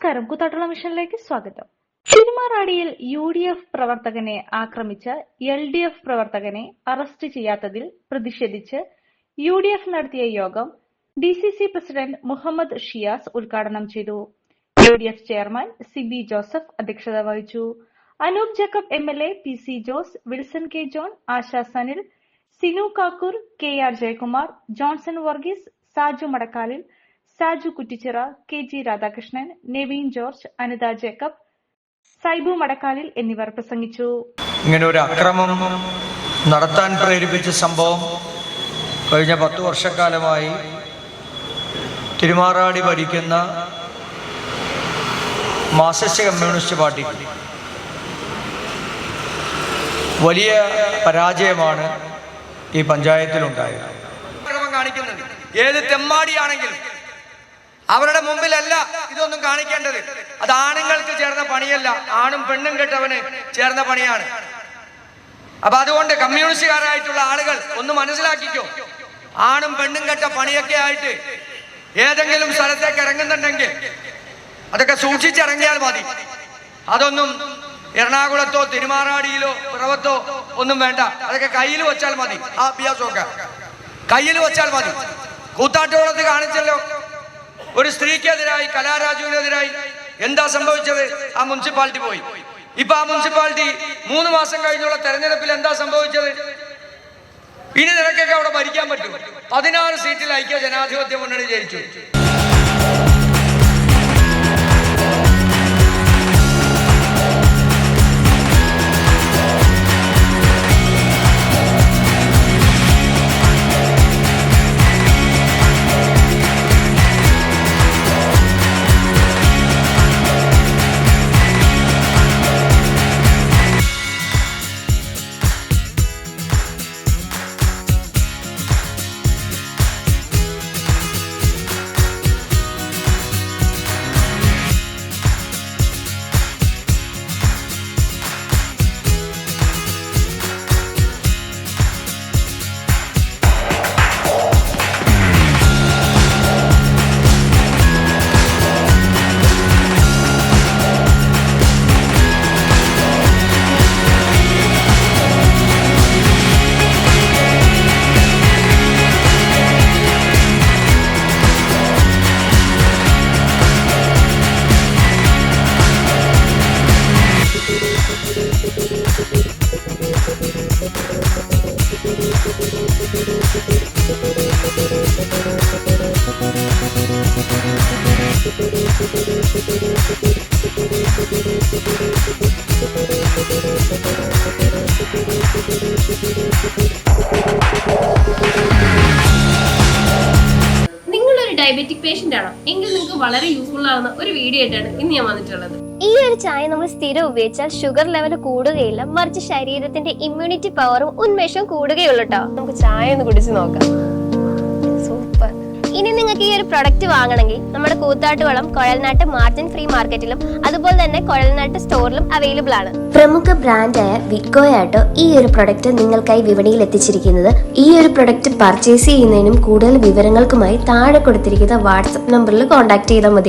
നമസ്കാരം, കൂത്താട്ടുള്ള മിഷനിലേക്ക് സ്വാഗതം. തിരുമാറാടിയിൽ UDF പ്രവർത്തകനെ ആക്രമിച്ച LDF പ്രവർത്തകനെ അറസ്റ്റ് ചെയ്യാത്തതിൽ പ്രതിഷേധിച്ച് UDF നടത്തിയ യോഗം DCC പ്രസിഡന്റ് മുഹമ്മദ് ഷിയാസ് ഉദ്ഘാടനം ചെയ്തു. UDF ചെയർമാൻ CB ജോസഫ് അധ്യക്ഷത വഹിച്ചു. Anoop Jacob MLA, PC Jose, Wilson K John, Asha Sanil, Sinu Kakkoor, KR Jayakumar, Johnson Varghese, Saju Madakkalil, Saju Kuttichira, KG Radhakrishnan, Naveen George, Anitha Jacob, Saibu Madakkalil എന്നിവർ പ്രസംഗിച്ചു. ഇങ്ങനെ ഒരു അക്രമം നടത്താൻ പ്രേരിപ്പിച്ച സംഭവം കഴിഞ്ഞ 10 വർഷക്കാലമായി തിരുമാറാടി ഭരിക്കുന്ന മാർക്സിസ്റ്റ് കമ്മ്യൂണിസ്റ്റ് പാർട്ടി വലിയ പരാജയമാണ് ഈ പഞ്ചായത്തിലുണ്ടായത്. കാണിക്കുന്നത് ഏത് തെമ്മാടിയാണെങ്കിലും അവരുടെ മുമ്പിലല്ല ഇതൊന്നും കാണിക്കേണ്ടത്. അത് ആണുങ്ങൾക്ക് ചേർന്ന പണിയല്ല, ആണും പെണ്ണും കെട്ടവന് ചേർന്ന പണിയാണ്. അപ്പൊ അതുകൊണ്ട് കമ്മ്യൂണിസ്റ്റുകാരായിട്ടുള്ള ആളുകൾ ഒന്ന് മനസ്സിലാക്കിക്കോ, ആണും പെണ്ണും കെട്ട പണിയൊക്കെ ആയിട്ട് ഏതെങ്കിലും സ്ഥലത്തേക്ക് ഇറങ്ങുന്നുണ്ടെങ്കിൽ അതൊക്കെ സൂക്ഷിച്ചിറങ്ങിയാൽ മതി. അതൊന്നും എറണാകുളത്തോ തിരുമാറാടിയിലോ പിറവത്തോ ഒന്നും വേണ്ട. അതൊക്കെ കയ്യിൽ വെച്ചാൽ മതി. ആ അഭ്യാസമൊക്കെ കയ്യിൽ വെച്ചാൽ മതി. കൂത്താട്ടോളത്ത് കാണിച്ചല്ലോ, ഒരു സ്ത്രീക്കെതിരായി, കലാരാജുവിനെതിരായി എന്താ സംഭവിച്ചത്? ആ മുനിസിപ്പാലിറ്റി പോയി. ഇപ്പൊ ആ മുനിസിപ്പാലിറ്റി 3 മാസം കഴിഞ്ഞുള്ള തെരഞ്ഞെടുപ്പിൽ എന്താ സംഭവിച്ചത്? ഇനി നിനക്കൊക്കെ അവിടെ ഭരിക്കാൻ പറ്റും. 16 സീറ്റിൽ ഐക്യ ജനാധിപത്യ മുന്നണി ജയിച്ചു. നിങ്ങളൊരു ഡയബറ്റിക് പേഷ്യന്റ് ആണോ എങ്കിൽ നിങ്ങൾക്ക് വളരെ യൂസ്ഫുൾ ആവുന്ന ഒരു വീഡിയോ ആയിട്ടാണ് ഇന്ന് ഞാൻ വന്നിട്ടുള്ളത്. ഈ ഒരു ചായ നമ്മൾ സ്ഥിരം ഉപയോഗിച്ചാൽ ഷുഗർ ലെവൽ കൂടുകയില്ല, മറിച്ച് ശരീരത്തിന്റെ ഇമ്മ്യൂണിറ്റി പവറും ഉന്മേഷവും കൂടുകയുള്ളൂ കേട്ടോ. നമുക്ക് ചായ ഒന്ന് കുടിച്ച് നോക്കാം. സൂപ്പർ. ഇനി നിങ്ങൾക്ക് ഈ ഒരു പ്രൊഡക്റ്റ് വാങ്ങണമെങ്കിൽ നമ്മുടെ കൂത്താട്ടുകുളം കുഴൽനാട്ട് മാർജിൻ ഫ്രീ മാർക്കറ്റിലും അതുപോലെ തന്നെ കുഴൽനാട്ട് സ്റ്റോറിലും അവൈലബിൾ ആണ്. പ്രമുഖ ബ്രാൻഡായ വിക്കോയാട്ടോ ഈ ഒരു പ്രൊഡക്റ്റ് നിങ്ങൾക്കായി വിപണിയിൽ എത്തിച്ചിരിക്കുന്നത്. ഈ ഒരു പ്രൊഡക്റ്റ് പർച്ചേസ് ചെയ്യുന്നതിനും കൂടുതൽ വിവരങ്ങൾക്കുമായി താഴെ കൊടുത്തിരിക്കുന്ന വാട്സ്ആപ്പ് നമ്പറിൽ കോൺടാക്ട് ചെയ്താൽ മതി.